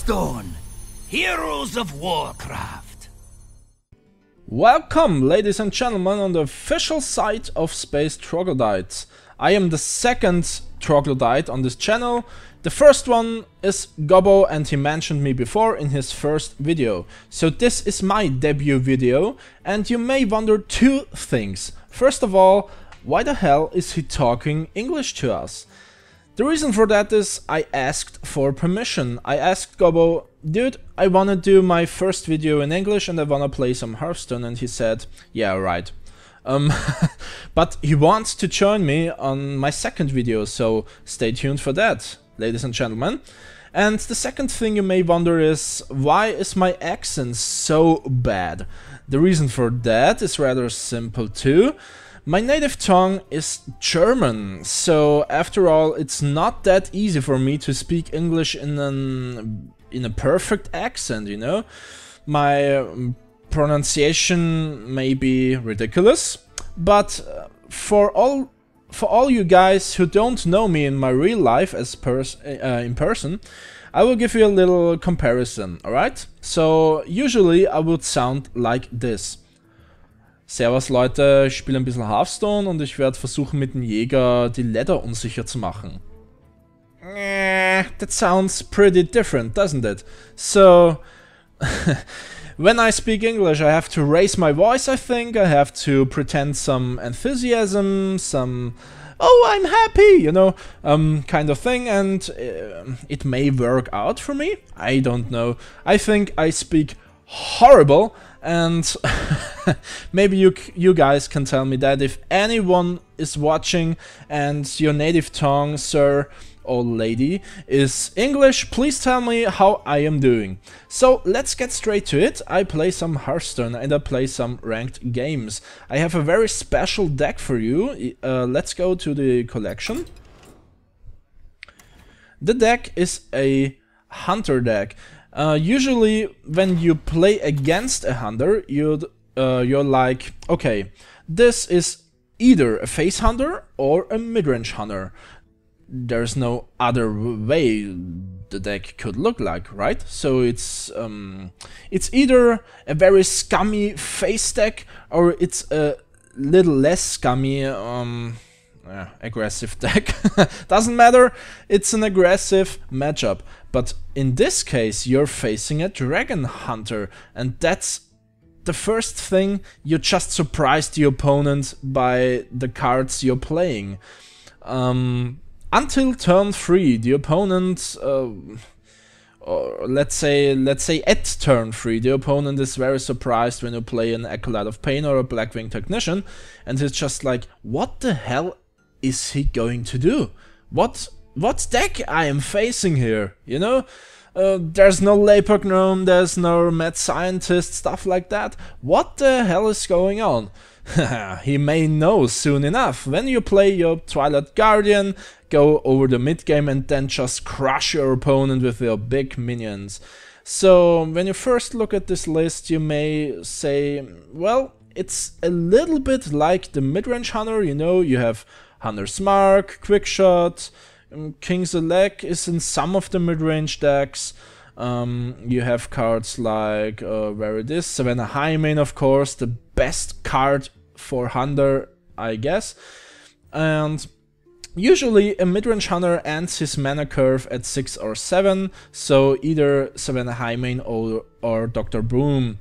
Hearthstone, Heroes of Warcraft. Welcome, ladies and gentlemen, on the official site of Space Troglodytes. I am the second troglodyte on this channel. The first one is Gobbo, and he mentioned me before in his first video. So this is my debut video, and you may wonder two things. First of all, why the hell is he talking English to us? The reason for that is I asked for permission. I asked Gobbo, dude, I wanna do my first video in English and I wanna play some Hearthstone, and he said, yeah, right. But he wants to join me on my second video, so stay tuned for that, ladies and gentlemen. And the second thing you may wonder is, why is my accent so bad? The reason for that is rather simple too. My native tongue is German, so after all, it's not that easy for me to speak English in a perfect accent, you know? My pronunciation may be ridiculous, but for all you guys who don't know me in my real life as in person, I will give you a little comparison, alright? So usually I would sound like this. Servus Leute, ich spiele ein bisschen Hearthstone und ich werde versuchen mit dem Jäger die Ladder unsicher zu machen. That sounds pretty different, doesn't it? So, when I speak English I have to raise my voice, I think. I have to pretend some enthusiasm, some oh, I'm happy, you know, kind of thing, and it may work out for me. I don't know. I think I speak horrible, and maybe you guys can tell me that if anyone is watching and your native tongue, sir or lady, is English, please tell me how I am doing. So let's get straight to it. I play some Hearthstone and I play some ranked games. I have a very special deck for you. Let's go to the collection. The deck is a hunter deck. Usually when you play against a hunter, you're like, okay, this is either a face hunter or a mid-range hunter. There's no other way the deck could look like, right? So it's either a very scummy face deck or it's a little less scummy aggressive deck. Doesn't matter, it's an aggressive matchup. But in this case you're facing a dragon hunter, and that's the first thing. You just surprise the opponent by the cards you're playing. Until turn 3, the opponent, or let's say at turn 3, the opponent is very surprised when you play an Acolyte of Pain or a Blackwing Technician, and he's just like, what the hell is he going to do? What deck I am facing here, you know? There's no Leper Gnome, there's no Mad Scientist, stuff like that. What the hell is going on? He may know soon enough. When you play your Twilight Guardian, go over the mid game and then just crush your opponent with your big minions. So when you first look at this list, you may say, well, it's a little bit like the mid-range hunter, you know, you have Hunter's Mark, Quickshot, King's Elect is in some of the mid-range decks. You have cards like, where it is, Savannah Highmane, of course, the best card for Hunter, I guess. And usually a mid-range hunter ends his mana curve at 6 or 7, so either Savannah Highmane or Dr. Boom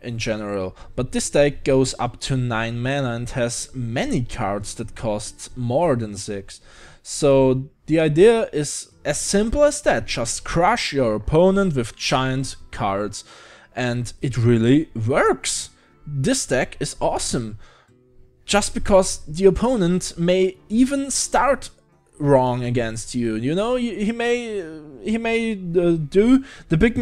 in general. But this deck goes up to 9 mana and has many cards that cost more than 6. So the idea is as simple as that, just crush your opponent with giant cards, and it really works. This deck is awesome, just because the opponent may even start wrong against you. You know, he may do the big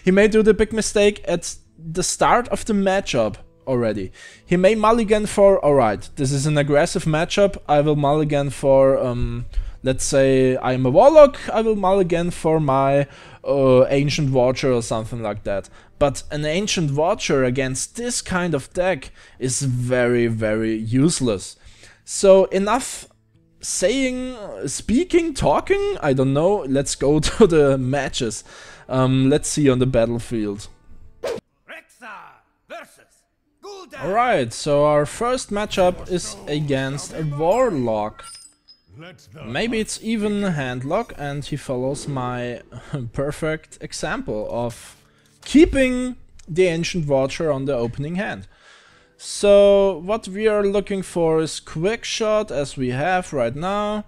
he may do the big mistake at the start of the matchup already. He may mulligan for, alright, this is an aggressive matchup, I will mulligan for, let's say I'm a Warlock, I will mulligan for my Ancient Watcher or something like that. But an Ancient Watcher against this kind of deck is very, very useless. So enough speaking, talking? I don't know. Let's go to the matches. Let's see on the battlefield. Alright, so our first matchup is against a warlock. Maybe it's even a handlock, and he follows my perfect example of keeping the Ancient Watcher on the opening hand. So what we are looking for is quick shot, as we have right now.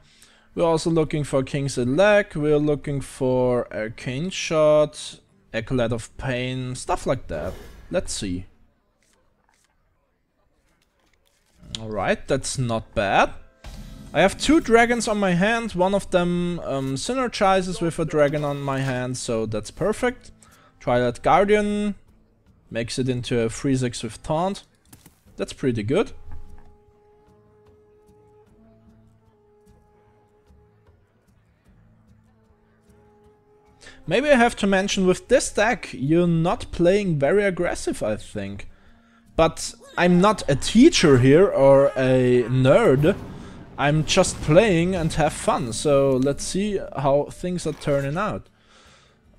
We're also looking for King's Elect, we're looking for Arcane Shot, Acolyte of Pain, stuff like that. Let's see. Alright, that's not bad. I have 2 dragons on my hand, one of them synergizes with a dragon on my hand, so that's perfect. Twilight Guardian makes it into a 3/6 with taunt. That's pretty good. Maybe I have to mention, with this deck, you're not playing very aggressive, I think. But I'm not a teacher here or a nerd. I'm just playing and have fun, so let's see how things are turning out.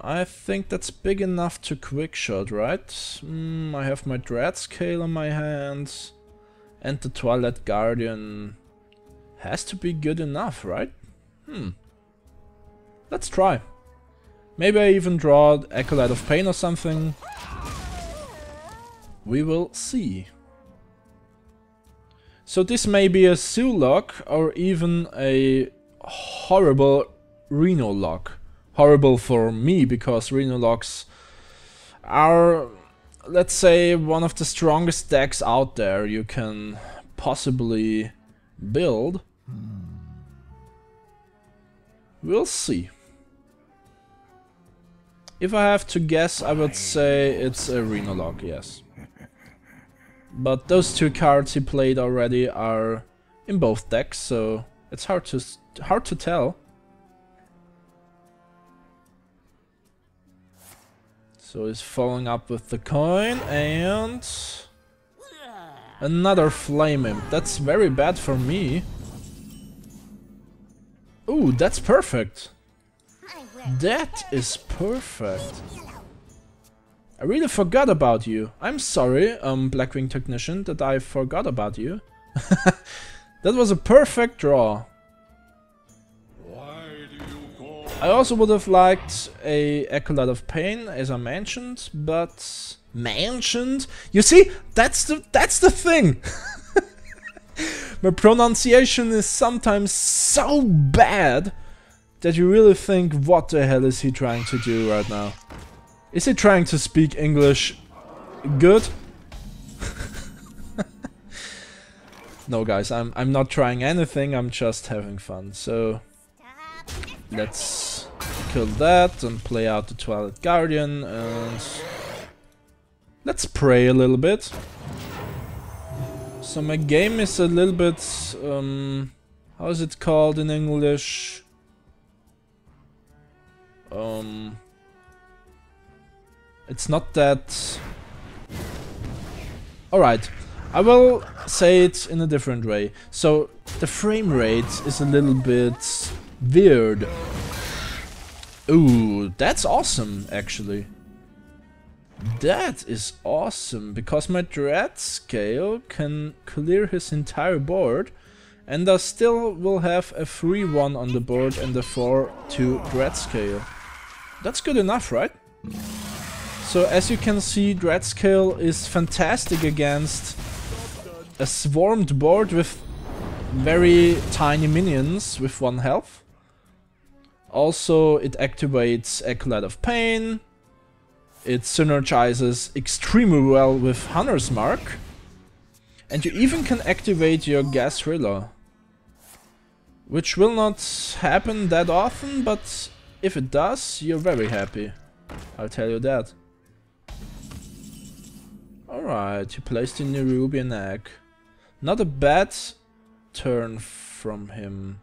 I think that's big enough to quickshot, right? I have my Dread Scale on my hands, and the Twilight Guardian has to be good enough, right? Let's try. Maybe I even draw Acolyte of Pain or something. We will see. So this may be a Zoo lock or even a horrible Reno lock. Horrible for me, because Reno locks are, let's say, one of the strongest decks out there you can possibly build. We'll see. If I have to guess, I would say it's a Reno lock, yes. But those 2 cards he played already are in both decks, so it's hard to tell. So he's following up with the coin and another Flame Imp. That's very bad for me. Ooh, that's perfect. That is perfect. I really forgot about you. I'm sorry, Blackwing Technician, that I forgot about you. That was a perfect draw. I also would have liked a Acolyte of Pain, as I mentioned, but... Mentioned? You see? That's the thing! My pronunciation is sometimes so bad that you really think, what the hell is he trying to do right now? Is he trying to speak English good? No guys, I'm not trying anything, I'm just having fun. So let's kill that and play out the Twilight Guardian, and let's pray a little bit. So my game is a little bit, how is it called in English? It's not that... Alright, I will say it in a different way. So the frame rate is a little bit weird. Ooh, that's awesome actually. That is awesome, because my Dread Scale can clear his entire board, and I still will have a 3/1 on the board and a 4/2 Dread Scale. That's good enough, right? So as you can see, Dread Scale is fantastic against a swarmed board with very tiny minions with 1 health. Also, it activates Acolyte of Pain. It synergizes extremely well with Hunter's Mark. And you even can activate your Gas Thriller, which will not happen that often, but if it does, you're very happy. I'll tell you that. Alright, you placed in Nerubian Egg. Not a bad turn from him.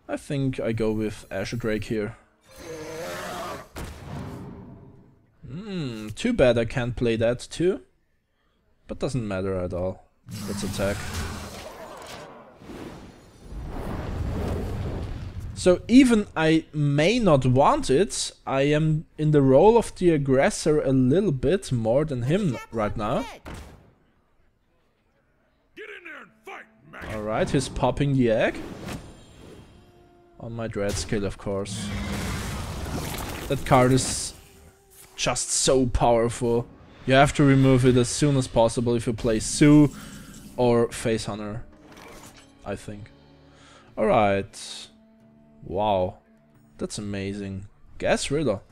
I think I go with Azure Drake here. Too bad I can't play that too. But doesn't matter at all. Let's attack. So even I may not want it, I am in the role of the aggressor a little bit more than him right now. Alright, he's popping the egg. On my dread skill, of course. That card is just so powerful. You have to remove it as soon as possible if you play Sue or Face Hunter, I think. Alright. Wow. That's amazing. Gas Riddle.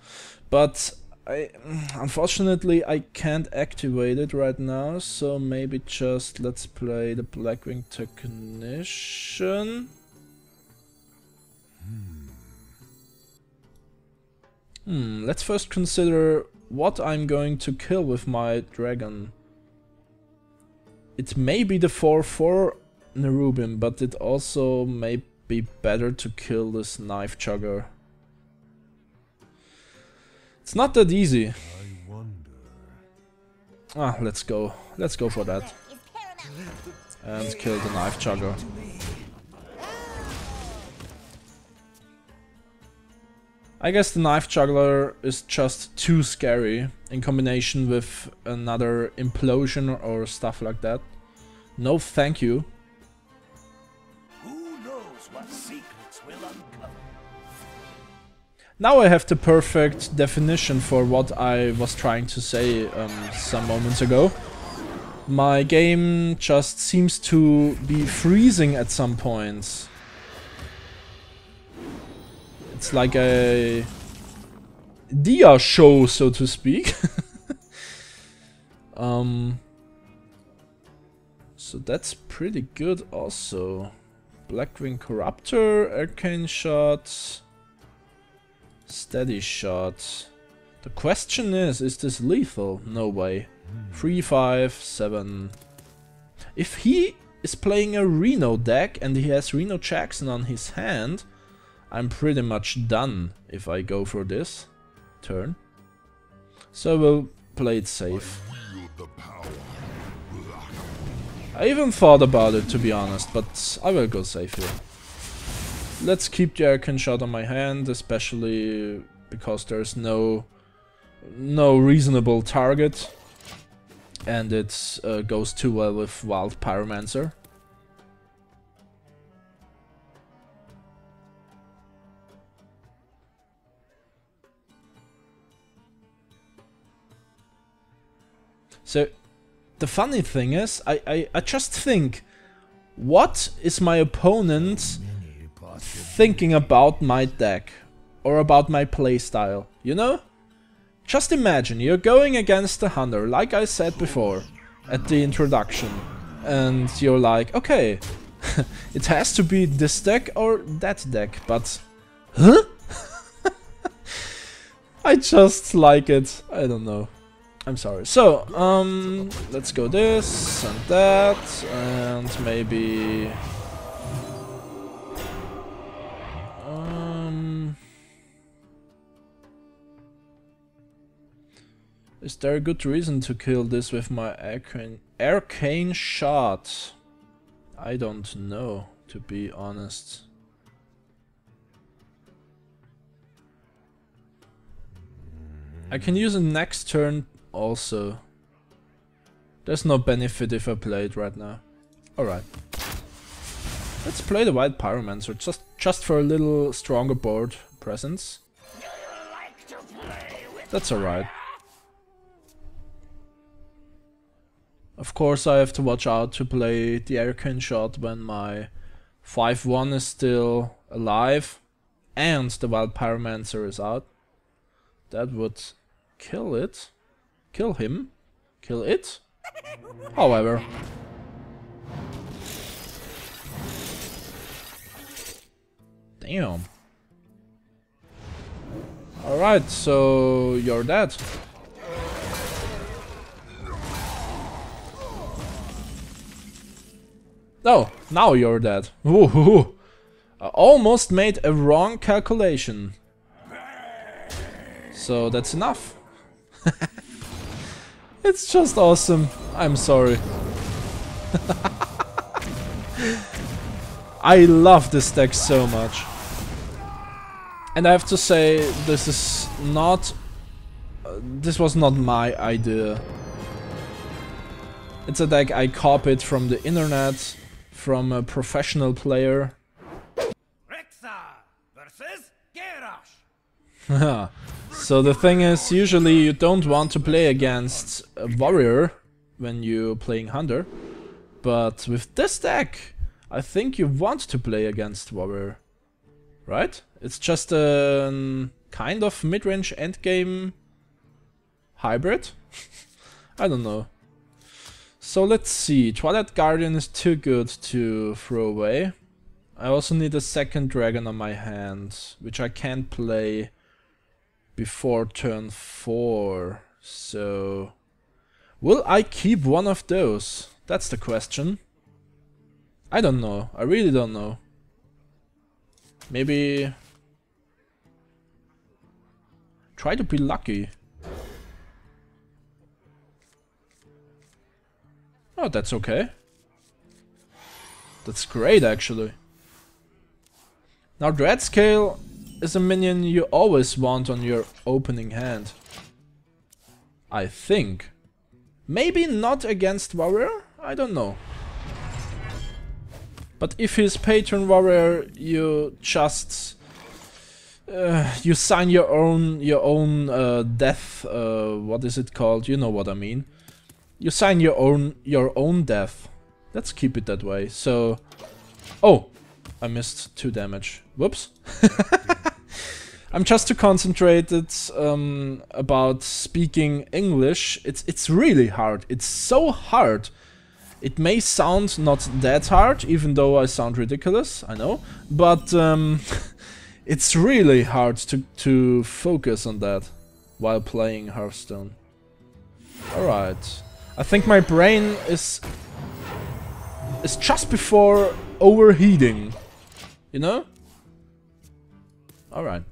But unfortunately I can't activate it right now, so maybe just let's play the Blackwing Technician. Let's first consider what I'm going to kill with my dragon. It may be the 4/4 Nerubim, but it also may be better to kill this knife chugger. It's not that easy. Ah, let's go. Let's go for that. And kill the knife chugger. I guess the knife juggler is just too scary in combination with another implosion or stuff like that. No thank you. Who knows what secrets will uncover? Now I have the perfect definition for what I was trying to say some moments ago. My game just seems to be freezing at some points. It's like a dia show, so to speak. So that's pretty good also. Blackwing Corruptor, Arcane Shot, Steady Shot. The question is this lethal? No way. 3, 5, 7. If he is playing a Reno deck and he has Reno Jackson on his hand, I'm pretty much done if I go for this turn. So I will play it safe. I even thought about it, to be honest, but I will go safe here. Let's keep the Arcane Shot on my hand, especially because there's no reasonable target. And it goes too well with Wild Pyromancer. So, the funny thing is, I just think, what is my opponent thinking about my deck? Or about my playstyle, you know? Just imagine, you're going against the hunter, like I said before, at the introduction. And you're like, okay, it has to be this deck or that deck, but... Huh? I just like it, I don't know. I'm sorry. So, let's go this and that, and maybe... Is there a good reason to kill this with my arcane shot? I don't know, to be honest. I can use it next turn also. There's no benefit if I play it right now. Alright. Let's play the Wild Pyromancer, just for a little stronger board presence. That's alright. Of course I have to watch out to play the Arcane Shot when my 5/1 is still alive and the Wild Pyromancer is out. That would kill it. Kill him. Kill it. However. Damn. Alright, so you're dead. No, now you're dead. Ooh, I almost made a wrong calculation. So that's enough. It's just awesome. I'm sorry. I love this deck so much. And I have to say, this is not... this was not my idea. It's a deck I copied from the internet, from a professional player. So the thing is, usually you don't want to play against a warrior when you're playing hunter. But with this deck, I think you want to play against warrior. Right? It's just a kind of mid-range endgame hybrid? I don't know. So let's see. Twilight Guardian is too good to throw away. I also need a second dragon on my hand, which I can't play before turn 4. So will I keep one of those? That's the question. I don't know. I really don't know. Maybe try to be lucky. Oh, that's okay. That's great, actually. Now, Dreadscale is a minion you always want on your opening hand. I think. Maybe not against warrior? I don't know. But if he's patron warrior, you just you sign your own death. What is it called? You know what I mean. You sign your own death. Let's keep it that way. So, oh, I missed 2 damage. Whoops. I'm just too concentrated about speaking English. It's really hard. It's so hard. It may sound not that hard, even though I sound ridiculous, I know, but it's really hard to focus on that while playing Hearthstone. Alright. I think my brain is just before overheating, you know? Alright.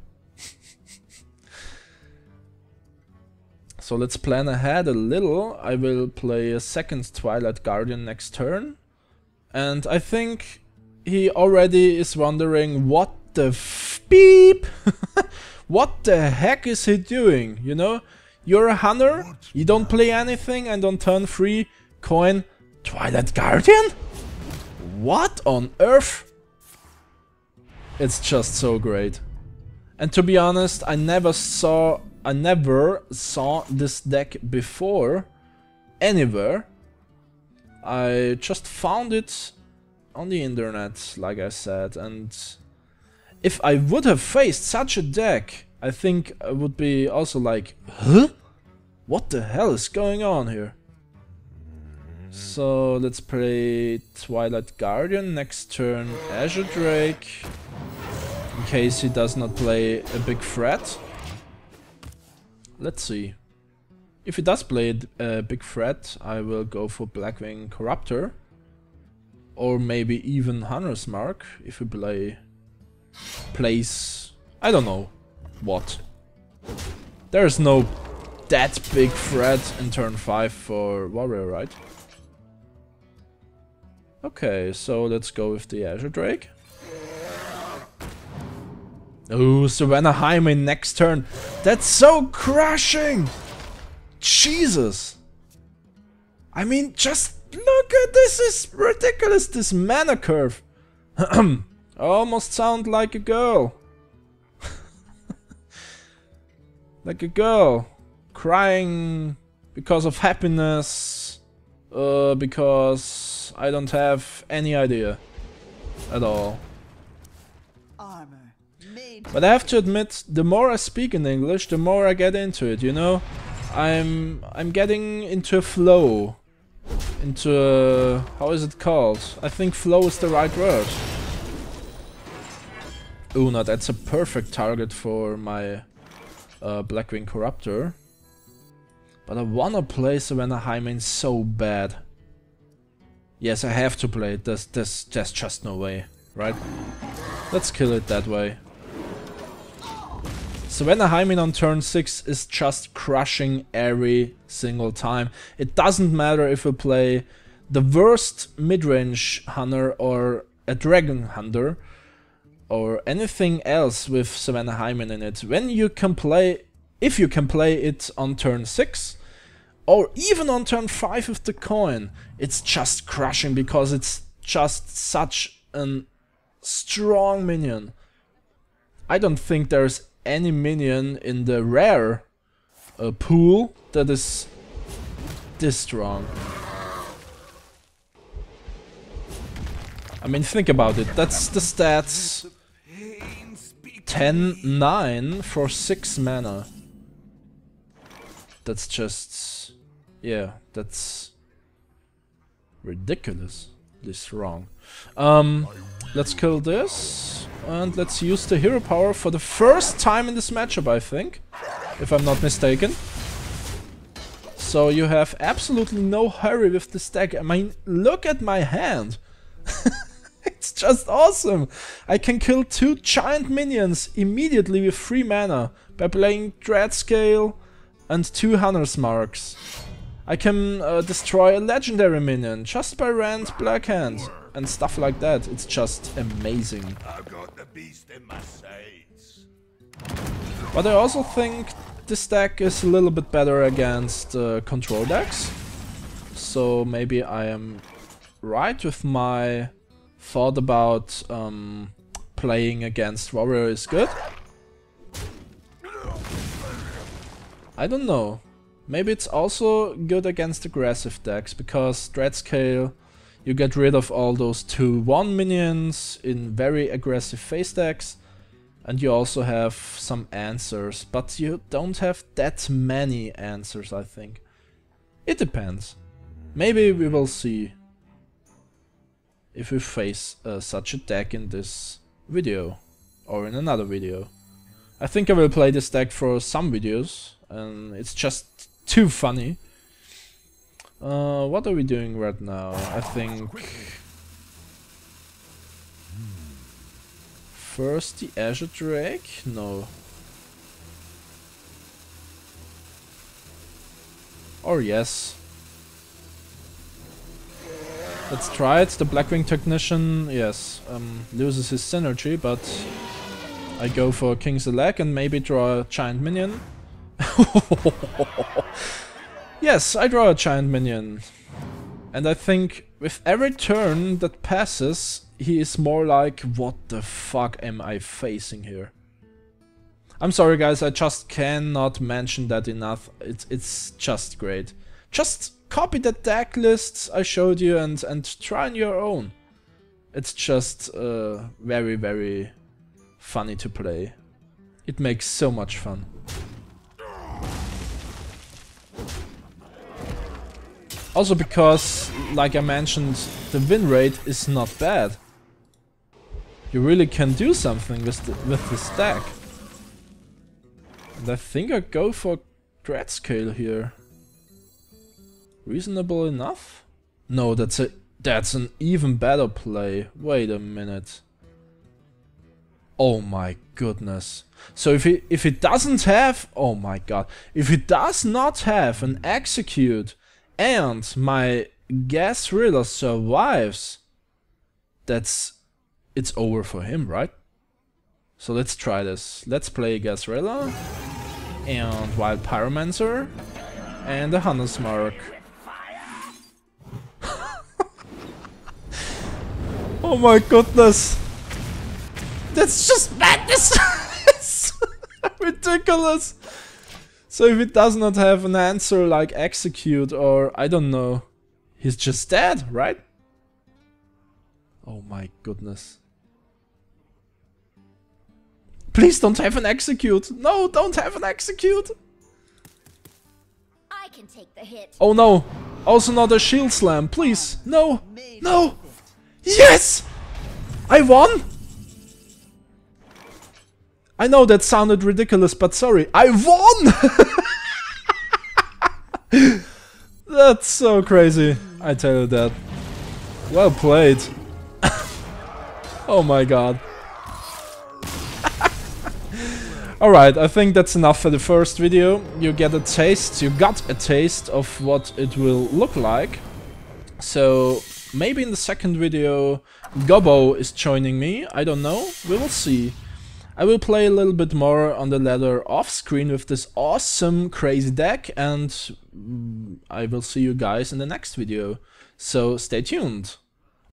So let's plan ahead a little. I will play a second Twilight Guardian next turn. And I think he already is wondering what the beep? What the heck is he doing, you know? You're a hunter, you don't play anything, and on turn 3, coin Twilight Guardian? What on earth? It's just so great. And to be honest, I never saw this deck before, anywhere. I just found it on the internet, like I said, and if I would have faced such a deck, I think I would be also like, huh? What the hell is going on here? So let's play Twilight Guardian, next turn Azure Drake, in case he does not play a big threat. Let's see. If he does play a big threat, I will go for Blackwing Corruptor. Or maybe even Hunter's Mark, if he plays... I don't know what. There's no that big threat in turn 5 for Warrior, right? Okay, so let's go with the Azure Drake. Oh, Savannah Jaime next turn. That's so crushing! Jesus! I mean, just look at this, is ridiculous, this mana curve. Almost sound like a girl. Like a girl. Crying because of happiness. Because I don't have any idea at all. But I have to admit, the more I speak in English, the more I get into it, you know? I'm getting into a flow. Into a... how is it called? I think flow is the right word. Ooh, now that's a perfect target for my Blackwing Corruptor. But I wanna play Savannah Jaime so bad. Yes, I have to play it. There's just no way, right? Let's kill it that way. Savannah Jaime on turn 6 is just crushing every single time. It doesn't matter if we play the worst mid-range hunter or a dragon hunter. or anything else with Savannah Hyman in it, when you can play, if you can play it on turn 6, or even on turn 5 with the coin, it's just crushing because it's just such a strong minion. I don't think there's any minion in the rare pool that is this strong. I mean, think about it. That's the stats 10-9 for 6 mana. That's just... yeah, that's ridiculously strong. Let's kill this. And let's use the hero power for the first time in this matchup, I think. If I'm not mistaken. So you have absolutely no hurry with this deck. I mean, look at my hand. It's just awesome. I can kill 2 giant minions immediately with 3 mana by playing Dreadscale and 2 Hunter's Marks. I can destroy a legendary minion just by Rand Blackhand and stuff like that. It's just amazing. I've got the beast in my sights. But I also think this deck is a little bit better against control decks. So maybe I am right with my thought about playing against warrior is good. I don't know. Maybe it's also good against aggressive decks, because Dreadscale, you get rid of all those 2/1 minions in very aggressive face decks, and you also have some answers, but you don't have that many answers, I think. It depends. Maybe we will see if we face such a deck in this video or in another video. I think I will play this deck for some videos, and it's just too funny. What are we doing right now? I think first the Azure Drake? No. Or yes. Let's try it. The Blackwing Technician, yes, loses his synergy, but I go for King's Elect and maybe draw a giant minion. Yes, I draw a giant minion. And I think with every turn that passes, he is more like, what the fuck am I facing here? I'm sorry guys, I just cannot mention that enough. It's just great. Just copy the deck lists I showed you and try on your own. It's just very, very funny to play. It makes so much fun. Also because, like I mentioned, the win rate is not bad. You really can do something with this deck. And I think I go for Dreadscale here. Reasonable enough? No, that's an even better play. Wait a minute. Oh my goodness. So if he doesn't have, oh my god, if he does not have an execute and my Gasrilla survives, it's over for him, right? So let's try this. Let's play Gasrilla and Wild Pyromancer and the Hunter's Mark. Oh my goodness! That's just madness! It's ridiculous! So if it does not have an answer like execute or I don't know, he's just dead, right? Oh my goodness. Please don't have an execute! No, don't have an execute! I can take the hit. Oh no! Also not a shield slam, please! No! No! Yes! I won! I know that sounded ridiculous, but sorry, I won! That's so crazy, I tell you that. Well played. Oh my god. Alright, I think that's enough for the first video. You got a taste of what it will look like. So maybe in the second video Gobbo is joining me, I don't know, we will see. I will play a little bit more on the ladder off screen with this awesome crazy deck, and I will see you guys in the next video, so stay tuned.